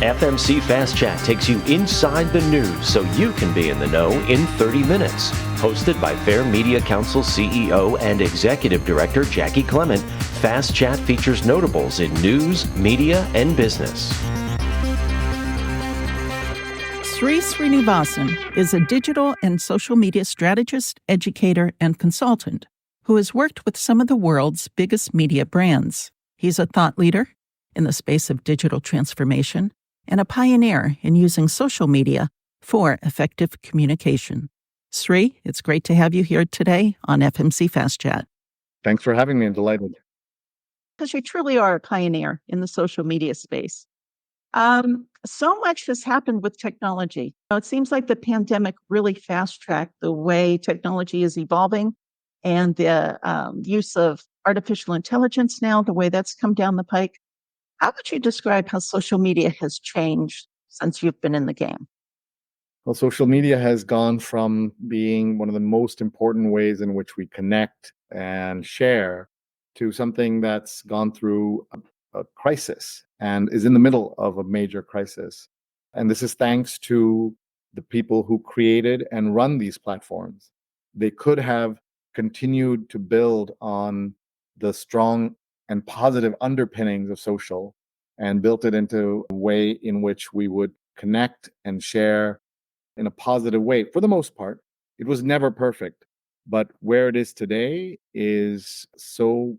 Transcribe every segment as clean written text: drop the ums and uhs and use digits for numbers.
FMC Fast Chat takes you inside the news so you can be in the know in 30 minutes. Hosted by Fair Media Council CEO and Executive Director Jackie Clement, Fast Chat features notables in news, media, and business. Sri Srinivasan is a digital and social media strategist, educator, and consultant who has worked with some of the world's biggest media brands. He's a thought leader in the space of digital transformation and a pioneer in using social media for effective communication. Sri, it's great to have you here today on FMC Fast Chat. Thanks for having me. I'm delighted. Because you truly are a pioneer in the social media space. So much has happened with technology. It seems like the pandemic really fast-tracked the way technology is evolving and the use of artificial intelligence now, the way that's come down the pike. How would you describe how social media has changed since you've been in the game? Well, social media has gone from being one of the most important ways in which we connect and share to something that's gone through a crisis and is in the middle of a major crisis. And this is thanks to the people who created and run these platforms. They could have continued to build on the strong and positive underpinnings of social and built it into a way in which we would connect and share in a positive way. For the most part, it was never perfect, but where it is today is so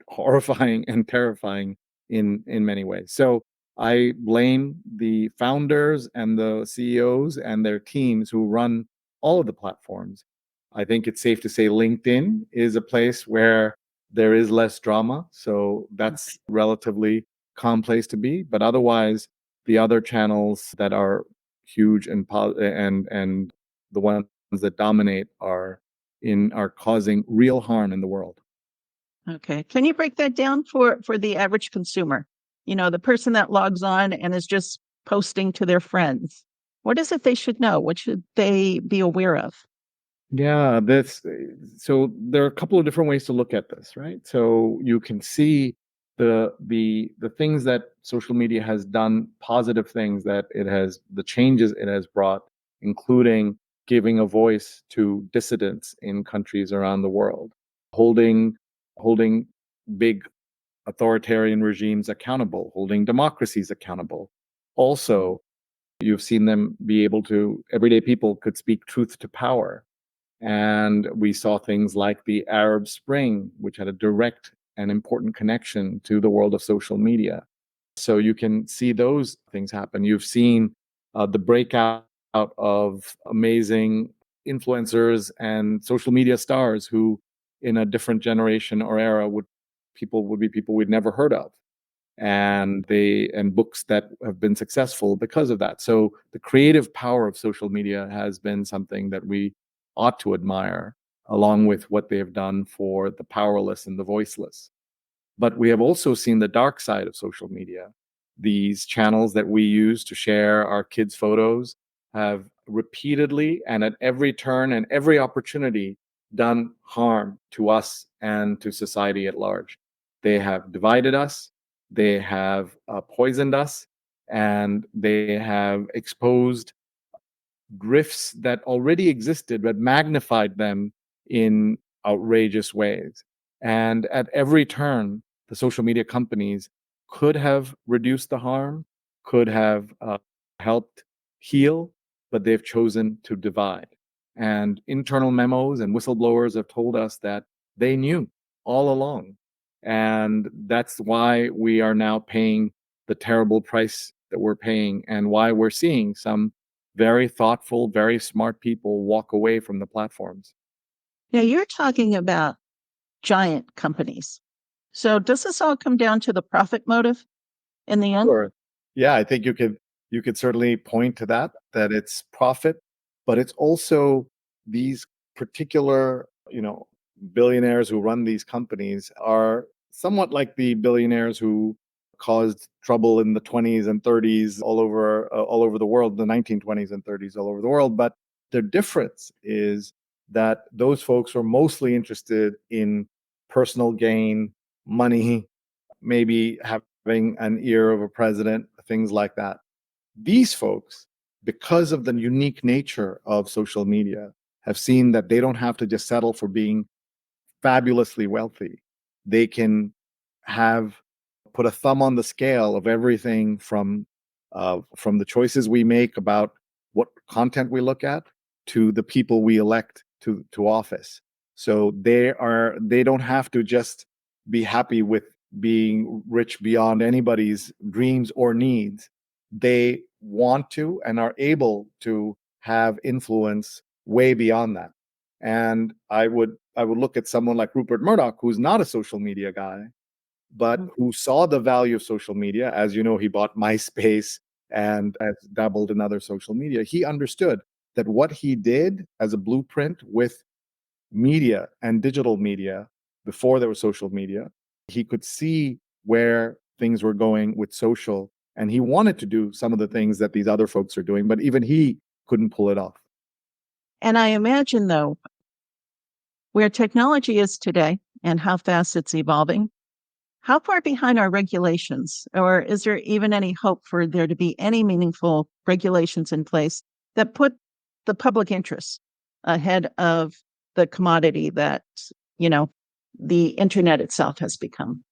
horrifying and terrifying in many ways. So I blame the founders and the CEOs and their teams who run all of the platforms. I think it's safe to say LinkedIn is a place where there is less drama. So that's relatively calm place to be. But otherwise, the other channels that are huge and the ones that dominate are causing real harm in the world. Okay. Can you break that down for the average consumer? You know, the person that logs on and is just posting to their friends. What is it they should know? What should they be aware of? Yeah, so there are a couple of different ways to look at this, right? So you can see the things that social media has done, positive things that the changes it has brought, including giving a voice to dissidents in countries around the world, holding big authoritarian regimes accountable, holding democracies accountable. Also, you've seen them be able to, everyday people could speak truth to power. And we saw things like the Arab Spring, which had a direct and important connection to the world of social media. So you can see those things happen. You've seen the breakout of amazing influencers and social media stars who, in a different generation or era, would be people we'd never heard of, and books that have been successful because of that. So the creative power of social media has been something that we ought to admire, along with what they have done for the powerless and the voiceless. But we have also seen the dark side of social media. These channels that we use to share our kids' photos have repeatedly and at every turn and every opportunity done harm to us and to society at large. They have divided us, they have poisoned us, and they have exposed grifts that already existed but magnified them in outrageous ways. And at every turn, the social media companies could have reduced the harm, could have helped heal, but they've chosen to divide. And internal memos and whistleblowers have told us that they knew all along. And that's why we are now paying the terrible price that we're paying, and why we're seeing some very thoughtful, very smart people walk away from the platforms. Now, you're talking about giant companies. So does this all come down to the profit motive in the end? Sure. Yeah, I think you could certainly point to that it's profit, but it's also these particular, billionaires who run these companies are somewhat like the billionaires who caused trouble in the 20s and 30s all over the world, the 1920s and 30s all over the world. But the difference is that those folks were mostly interested in personal gain, money, maybe having an ear of a president, things like that. These folks, because of the unique nature of social media, have seen that they don't have to just settle for being fabulously wealthy. They can have put a thumb on the scale of everything from the choices we make about what content we look at to the people we elect to office. So they don't have to just be happy with being rich beyond anybody's dreams or needs. They want to and are able to have influence way beyond that. And I would look at someone like Rupert Murdoch, who's not a social media guy, but who saw the value of social media. As you know, he bought MySpace and has dabbled in other social media. He understood that what he did as a blueprint with media and digital media before there was social media, he could see where things were going with social, and he wanted to do some of the things that these other folks are doing, but even he couldn't pull it off. And I imagine, though, where technology is today and how fast it's evolving, how far behind are regulations? Or is there even any hope for there to be any meaningful regulations in place that put the public interest ahead of the commodity that, you know, the internet itself has become?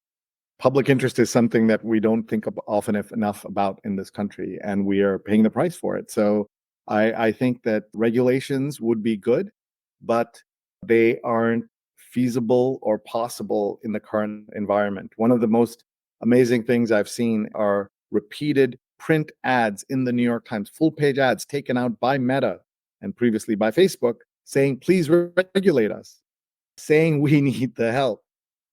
Public interest is something that we don't think often enough about in this country, and we are paying the price for it. So I think that regulations would be good, but they aren't feasible or possible in the current environment. One of the most amazing things I've seen are repeated print ads in the New York Times, full page ads taken out by Meta and previously by Facebook, saying, please regulate us, saying we need the help.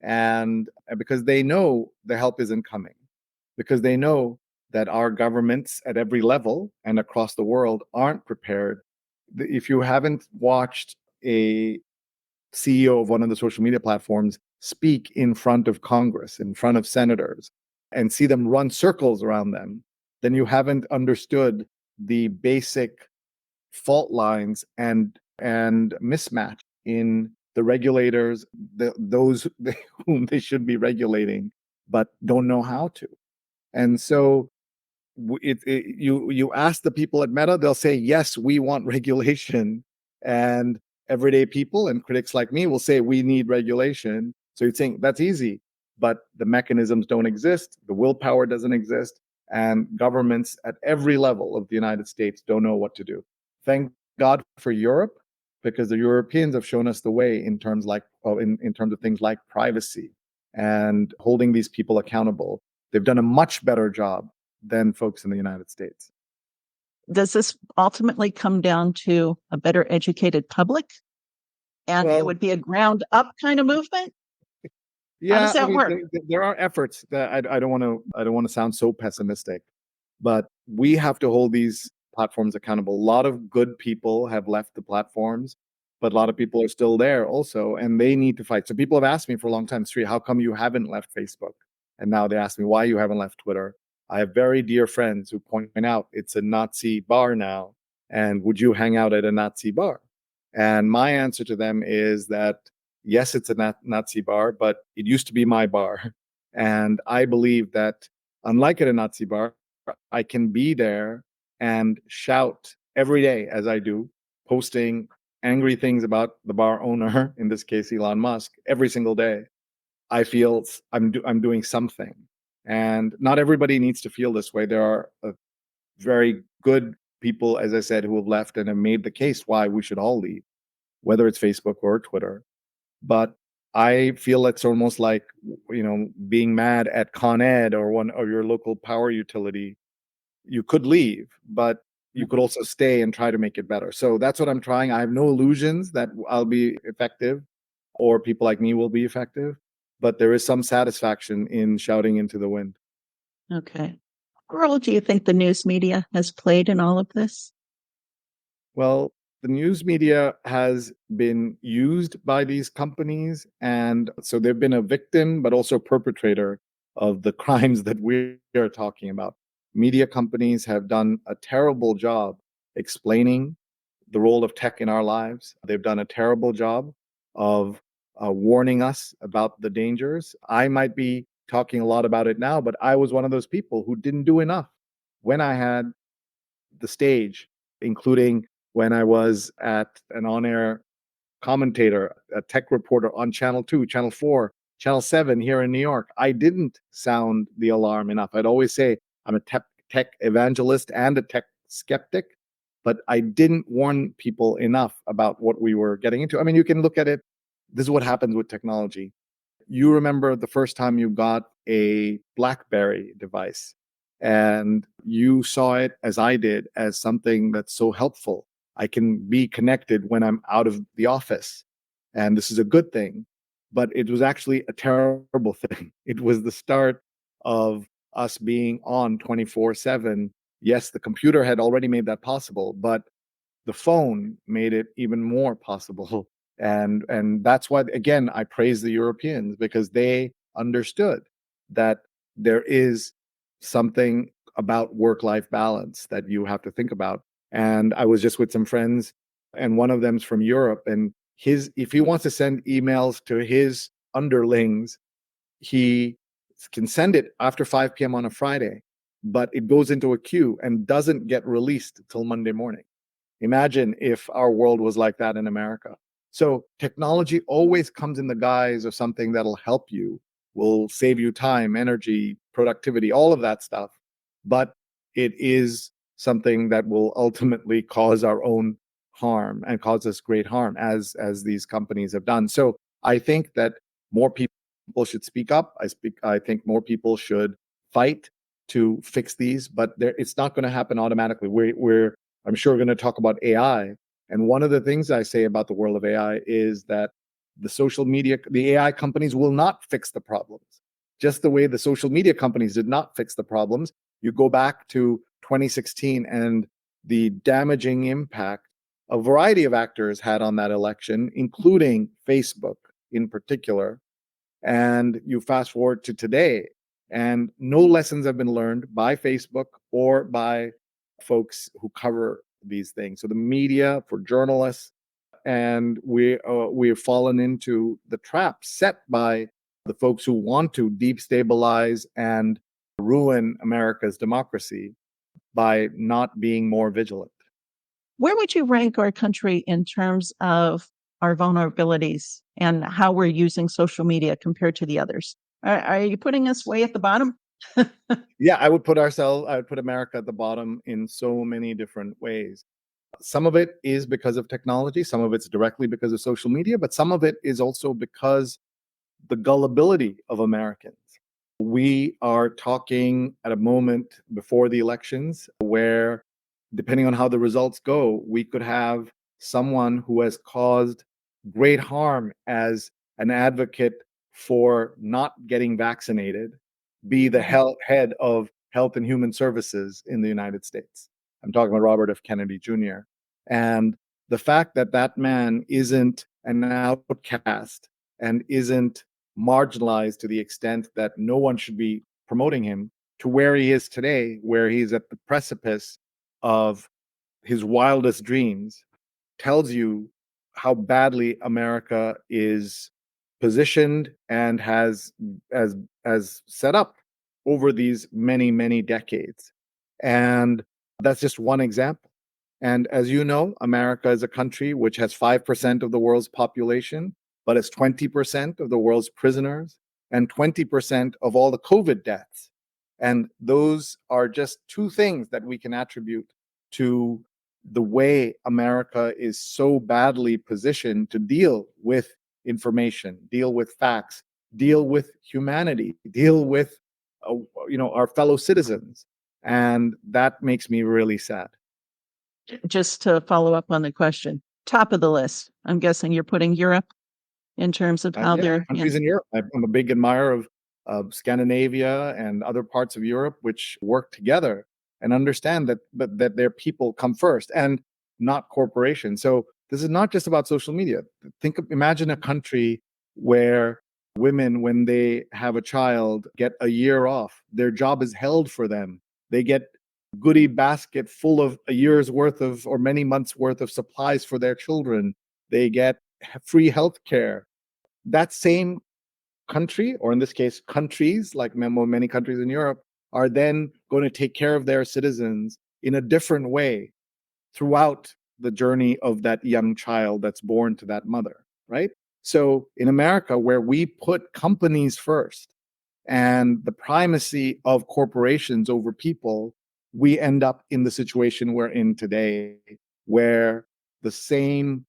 And because they know the help isn't coming, because they know that our governments at every level and across the world aren't prepared. If you haven't watched a CEO of one of the social media platforms speak in front of Congress, in front of senators, and see them run circles around them, then you haven't understood the basic fault lines and mismatch in the regulators, those whom they should be regulating, but don't know how to. And so you ask the people at Meta, they'll say, yes, we want regulation. And everyday people and critics like me will say, we need regulation. So you'd think that's easy, but the mechanisms don't exist. The willpower doesn't exist. And governments at every level of the United States don't know what to do. Thank God for Europe, because the Europeans have shown us the way in terms in terms of things like privacy and holding these people accountable. They've done a much better job than folks in the United States. Does this ultimately come down to a better educated public? And it would be a ground up kind of movement? Yeah, how does that work? There are efforts that I don't want to sound so pessimistic, but we have to hold these platforms accountable. A lot of good people have left the platforms, but a lot of people are still there also, and they need to fight. So people have asked me for a long time, Sri, how come you haven't left Facebook? And now they ask me why you haven't left Twitter. I have very dear friends who point out it's a Nazi bar now, and would you hang out at a Nazi bar? And my answer to them is that yes, it's a Nazi bar, but it used to be my bar. And I believe that unlike at a Nazi bar, I can be there and shout every day as I do, posting angry things about the bar owner, in this case, Elon Musk, every single day. I feel I'm doing something. And not everybody needs to feel this way. There are very good people, as I said, who have left and have made the case why we should all leave, whether it's Facebook or Twitter. But I feel it's almost like, being mad at Con Ed or one of your local power utility. You could leave, but you could also stay and try to make it better. So that's what I'm trying. I have no illusions that I'll be effective or people like me will be effective, but there is some satisfaction in shouting into the wind. Okay. What role do you think the news media has played in all of this? Well, the news media has been used by these companies, and so they've been a victim, but also perpetrator of the crimes that we are talking about. Media companies have done a terrible job explaining the role of tech in our lives. They've done a terrible job of warning us about the dangers. I might be talking a lot about it now, but I was one of those people who didn't do enough when I had the stage, including when I was at an on-air commentator, a tech reporter on Channel 2, Channel 4, Channel 7 here in New York, I didn't sound the alarm enough. I'd always say I'm a tech evangelist and a tech skeptic, but I didn't warn people enough about what we were getting into. I mean, you can look at it. This is what happens with technology. You remember the first time you got a BlackBerry device and you saw it, as I did, as something that's so helpful. I can be connected when I'm out of the office. And this is a good thing. But it was actually a terrible thing. It was the start of us being on 24/7. Yes, the computer had already made that possible, but the phone made it even more possible. And that's why, again, I praise the Europeans, because they understood that there is something about work-life balance that you have to think about. And I was just with some friends, and one of them's from Europe, and his if he wants to send emails to his underlings, he can send it after 5 p.m. on a Friday, but it goes into a queue and doesn't get released till Monday morning. Imagine if our world was like that in America. So technology always comes in the guise of something that'll help you, will save you time, energy, productivity, all of that stuff. But it is something that will ultimately cause our own harm and cause us great harm, as these companies have done. So I think that more people should speak up. I think more people should fight to fix these, but it's not going to happen automatically. I'm sure we're going to talk about AI. And one of the things I say about the world of AI is that the AI companies will not fix the problems. Just the way the social media companies did not fix the problems. You go back to 2016 and the damaging impact a variety of actors had on that election, including Facebook in particular. And you fast forward to today, and no lessons have been learned by Facebook or by folks who cover these things. So the media, for journalists, and we've fallen into the trap set by the folks who want to destabilize and ruin America's democracy by not being more vigilant. Where would you rank our country in terms of our vulnerabilities and how we're using social media compared to the others? Are you putting us way at the bottom? Yeah, I would put America at the bottom in so many different ways. Some of it is because of technology, some of it's directly because of social media, but some of it is also because the gullibility of Americans. We are talking at a moment before the elections where, depending on how the results go, we could have someone who has caused great harm as an advocate for not getting vaccinated be the head of Health and Human Services in the United States. I'm talking about Robert F. Kennedy Jr. And the fact that that man isn't an outcast and isn't marginalized to the extent that no one should be promoting him, to where he is today, where he's at the precipice of his wildest dreams, tells you how badly America is positioned and has set up over these many decades. And that's just one example. And as you know, America is a country which has 5% of the world's population, but it's 20% of the world's prisoners and 20% of all the COVID deaths. And those are just two things that we can attribute to the way America is so badly positioned to deal with information, deal with facts, deal with humanity, deal with our fellow citizens. And that makes me really sad. Just to follow up on the question, top of the list, I'm guessing you're putting Europe in terms of how they're countries in Europe. I'm a big admirer of Scandinavia and other parts of Europe which work together and understand that their people come first and not corporations. So this is not just about social media. Imagine a country where women, when they have a child, get a year off. Their job is held for them. They get goodie basket full of a year's worth of or many months worth of supplies for their children. They get free health care. That same country, or in this case, countries, like many countries in Europe, are then going to take care of their citizens in a different way throughout the journey of that young child that's born to that mother, right? So in America, where we put companies first and the primacy of corporations over people, we end up in the situation we're in today, where the same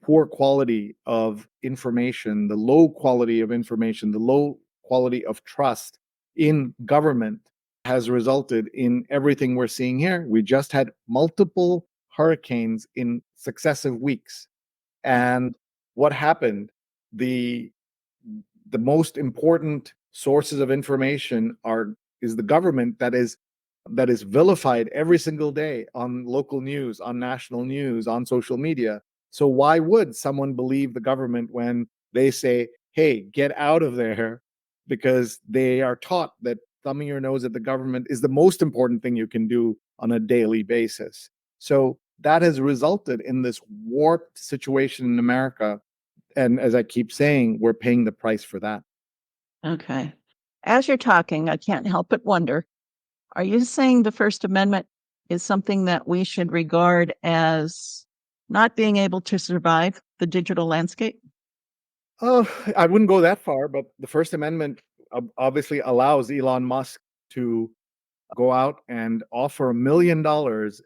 poor quality of information, the low quality of information, the low quality of trust in government has resulted in everything we're seeing here. We just had multiple hurricanes in successive weeks. And what happened? The the most important sources of information is the government that is vilified every single day on local news, on national news, on social media. So why would someone believe the government when they say, "Hey, get out of there," because they are taught that thumbing your nose at the government is the most important thing you can do on a daily basis. So that has resulted in this warped situation in America. And as I keep saying, we're paying the price for that. Okay. As you're talking, I can't help but wonder, are you saying the First Amendment is something that we should regard as not being able to survive the digital landscape? Oh, I wouldn't go that far, but the First Amendment obviously allows Elon Musk to go out and offer $1 million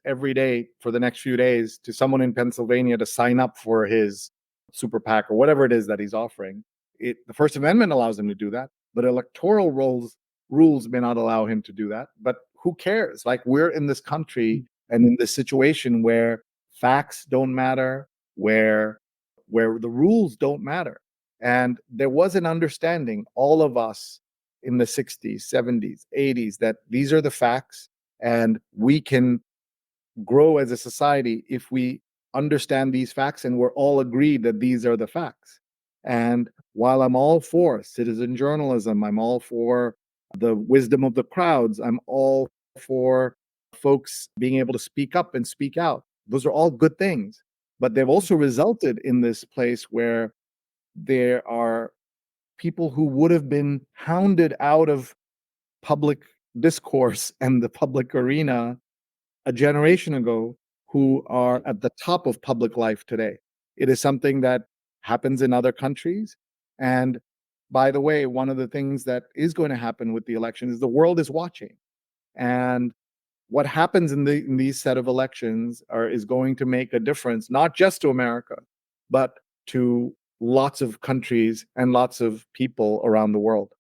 every day for the next few days to someone in Pennsylvania to sign up for his super PAC or whatever it is that he's offering. The First Amendment allows him to do that, but electoral rules may not allow him to do that. But who cares? Like, we're in this country and in this situation where facts don't matter, where the rules don't matter. And there was an understanding, all of us in the 60s, 70s, 80s, that these are the facts and we can grow as a society if we understand these facts and we're all agreed that these are the facts. And while I'm all for citizen journalism, I'm all for the wisdom of the crowds, I'm all for folks being able to speak up and speak out. Those are all good things. But they've also resulted in this place where there are people who would have been hounded out of public discourse and the public arena a generation ago who are at the top of public life today. It is something that happens in other countries. And by the way, one of the things that is going to happen with the election is the world is watching. And what happens in these set of elections is going to make a difference, not just to America, but to lots of countries and lots of people around the world.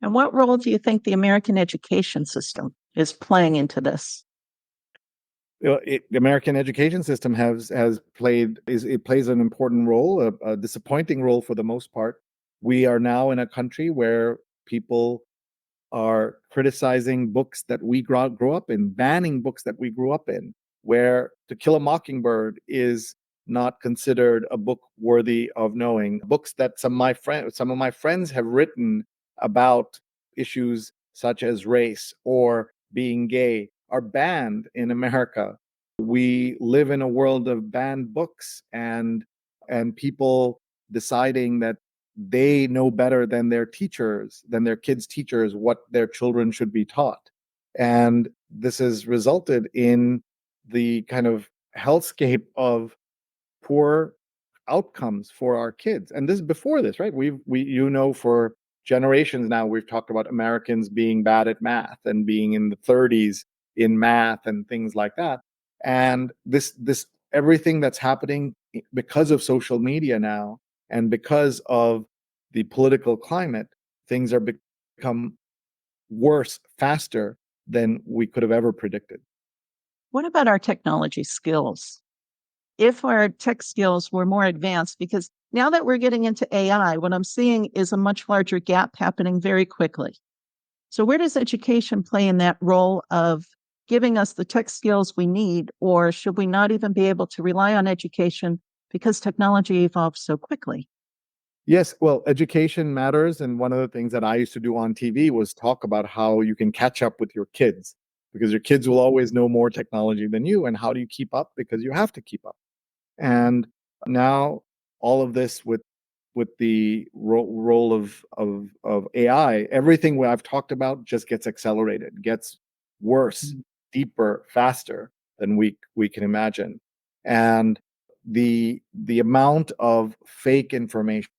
And what role do you think the American education system is playing into this? The American education system it plays an important role, a disappointing role for the most part. We are now in a country where people are criticizing books that we grew up in, banning books that we grew up in, where To Kill a Mockingbird is not considered a book worthy of knowing. Books that some of my friends have written about issues such as race or being gay are banned in America. We live in a world of banned books and people deciding that they know better than their teachers, than their kids' teachers, what their children should be taught. And this has resulted in the kind of hellscape of poor outcomes for our kids. And this is before this, right? For generations now, we've talked about Americans being bad at math and being in the 30s in math and things like that. And this everything that's happening because of social media now and because of the political climate, things are become worse faster than we could have ever predicted. What about our technology skills? If our tech skills were more advanced, because now that we're getting into AI, what I'm seeing is a much larger gap happening very quickly. So, where does education play in that role of giving us the tech skills we need, or should we not even be able to rely on education because technology evolves so quickly? Yes, well, education matters. And one of the things that I used to do on TV was talk about how you can catch up with your kids because your kids will always know more technology than you. And how do you keep up? Because you have to keep up. And now all of this with with the role of AI, everything I've talked about just gets accelerated, gets worse, deeper, faster than we can imagine. And the amount of fake information,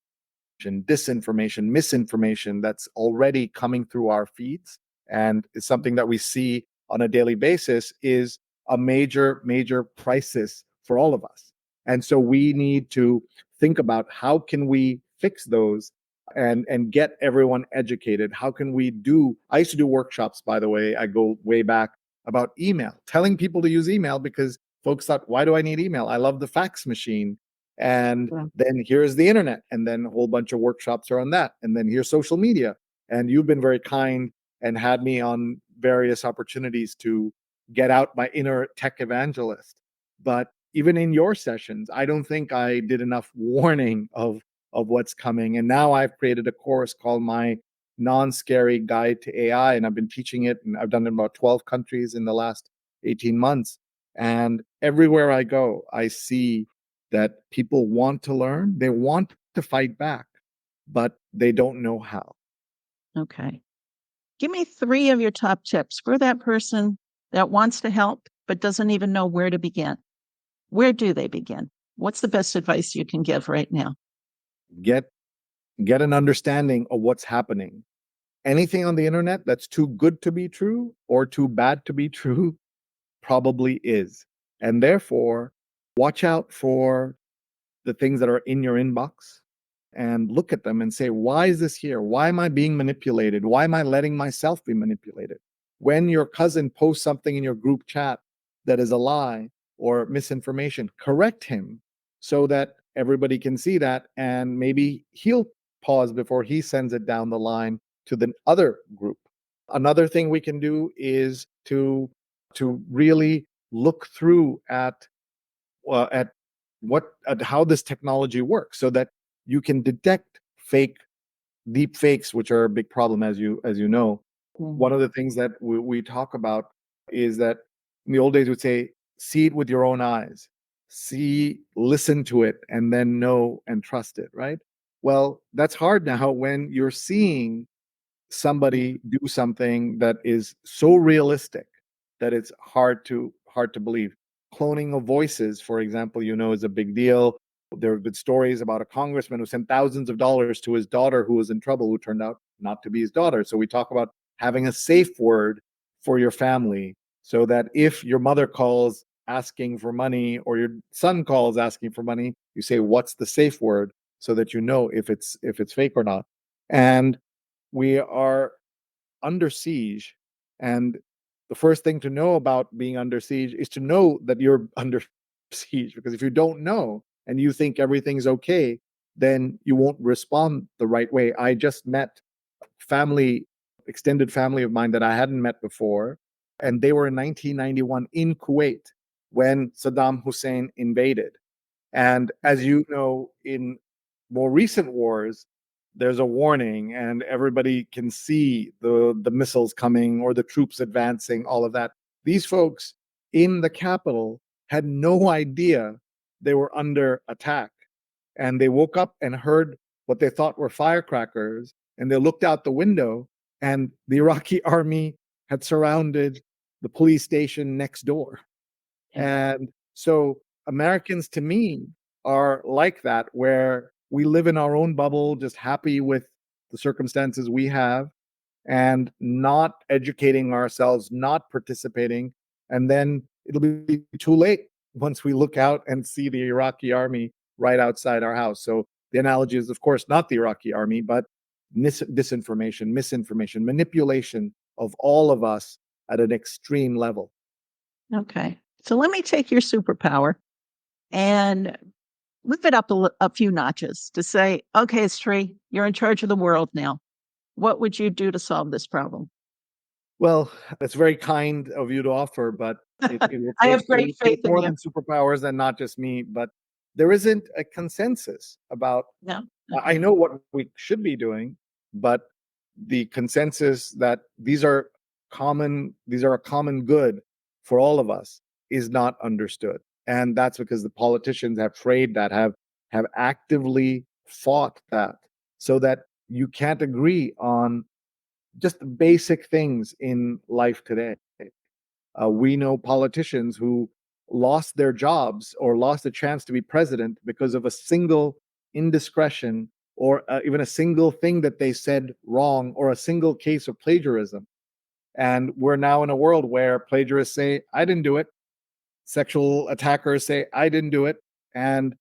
disinformation, misinformation that's already coming through our feeds and is something that we see on a daily basis is a major crisis for all of us. And so we need to think about how can we fix those and get everyone educated. How can we do I used to do workshops, by the way, I go way back, about email, telling people to use email because folks thought, why do I need email? I love the fax machine. And Yeah. then here's the internet, and then a whole bunch of workshops are on that, and then here's social media. And you've been very kind and had me on various opportunities to get out my inner tech evangelist. But even in your sessions, I don't think I did enough warning of what's coming. And now I've created a course called my non-scary guide to AI, and I've been teaching it, and I've done it in about 12 countries in the last 18 months. And everywhere I go, I see that people want to learn, they want to fight back, but they don't know how. Okay. Give me 3 of your top tips for that person that wants to help but doesn't even know where to begin. Where do they begin? What's the best advice you can give right now? Get an understanding of what's happening. Anything on the internet that's too good to be true or too bad to be true probably is. And therefore, watch out for the things that are in your inbox and look at them and say, why is this here? Why am I being manipulated? Why am I letting myself be manipulated? When your cousin posts something in your group chat that is a lie or misinformation, correct him so that everybody can see that, and maybe he'll pause before he sends it down the line to the other group. Another thing we can do is to really look through at how this technology works so that you can detect deep fakes, which are a big problem, as you know. One of the things that we talk about is that in the old days we'd say, see it with your own eyes, listen to it, and then know and trust it, right? Well, that's hard now when you're seeing somebody do something that is so realistic that it's hard to believe. Cloning of voices, for example, is a big deal. There have been stories about a congressman who sent thousands of dollars to his daughter who was in trouble, who turned out not to be his daughter. So we talk about having a safe word for your family so that if your mother calls asking for money or your son calls asking for money, you say, what's the safe word, so that you know if it's fake or not. And we are under siege. And the first thing to know about being under siege is to know that you're under siege. Because if you don't know and you think everything's okay, then you won't respond the right way. I just met extended family of mine that I hadn't met before. And they were in 1991 in Kuwait when Saddam Hussein invaded. And as you know, in more recent wars, there's a warning and everybody can see the missiles coming or the troops advancing, all of that. These folks in the capital had no idea they were under attack. And they woke up and heard what they thought were firecrackers, and they looked out the window, and the Iraqi army had surrounded the police station next door. And so Americans, to me, are like that, where we live in our own bubble, just happy with the circumstances we have and not educating ourselves, not participating. And then it'll be too late once we look out and see the Iraqi army right outside our house. So the analogy is, of course, not the Iraqi army, but disinformation, misinformation, manipulation of all of us at an extreme level. Okay. So let me take your superpower and move it up a few notches to say, okay, Sri, you're in charge of the world now. What would you do to solve this problem? Well, that's very kind of you to offer, but it will I take, have great faith in more you. than superpowers and not just me. But there isn't a consensus about. No. I know what we should be doing, but the consensus that these are a common good for all of us is not understood. And that's because the politicians have frayed that, have actively fought that so that you can't agree on just the basic things in life today. We know politicians who lost their jobs or lost a chance to be president because of a single indiscretion or even a single thing that they said wrong or a single case of plagiarism. And we're now in a world where plagiarists say, I didn't do it. Sexual attackers say, I didn't do it. And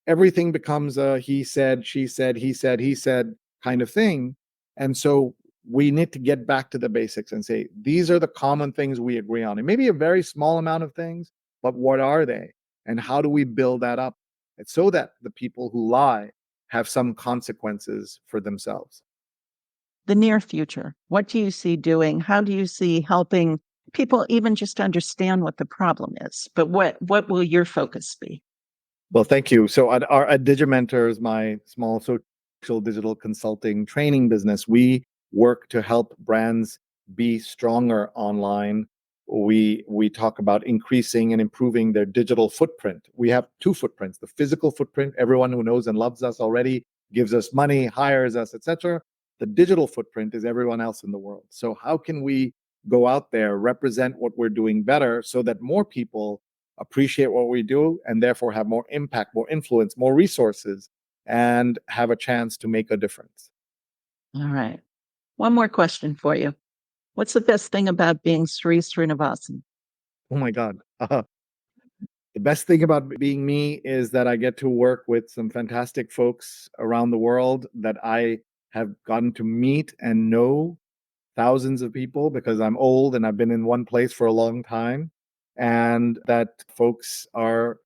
everything becomes a he said, she said, he said kind of thing. And so we need to get back to the basics and say, these are the common things we agree on. It may be a very small amount of things, but what are they? And how do we build that up? It's so that the people who lie have some consequences for themselves. The near future, what do you see doing? How do you see helping people even just understand what the problem is? But what will your focus be? Well, thank you. So at Digimentors, my small social digital consulting training business, we work to help brands be stronger online. We talk about increasing and improving their digital footprint. We have two footprints: the physical footprint, everyone who knows and loves us already, gives us money, hires us, etc. The digital footprint is everyone else in the world. So how can we go out there, represent what we're doing better so that more people appreciate what we do and therefore have more impact, more influence, more resources, and have a chance to make a difference? All right. One more question for you. What's the best thing about being Sri Srinivasan? Oh my God. The best thing about being me is that I get to work with some fantastic folks around the world, that I have gotten to meet and know thousands of people because I'm old and I've been in one place for a long time. And that folks are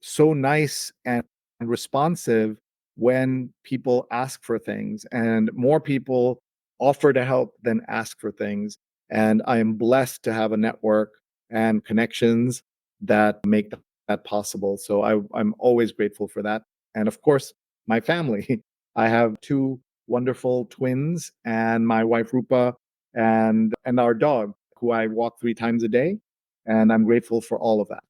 so nice and responsive when people ask for things, and more people offer to help than ask for things. And I am blessed to have a network and connections that make that possible. So I'm always grateful for that. And of course, my family. I have two wonderful twins and my wife Rupa and our dog, who I walk 3 times a day. And I'm grateful for all of that.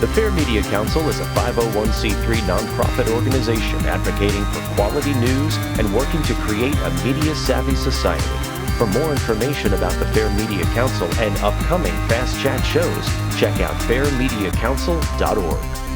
The Fair Media Council is a 501c3 nonprofit organization advocating for quality news and working to create a media-savvy society. For more information about the Fair Media Council and upcoming Fast Chat shows, check out fairmediacouncil.org.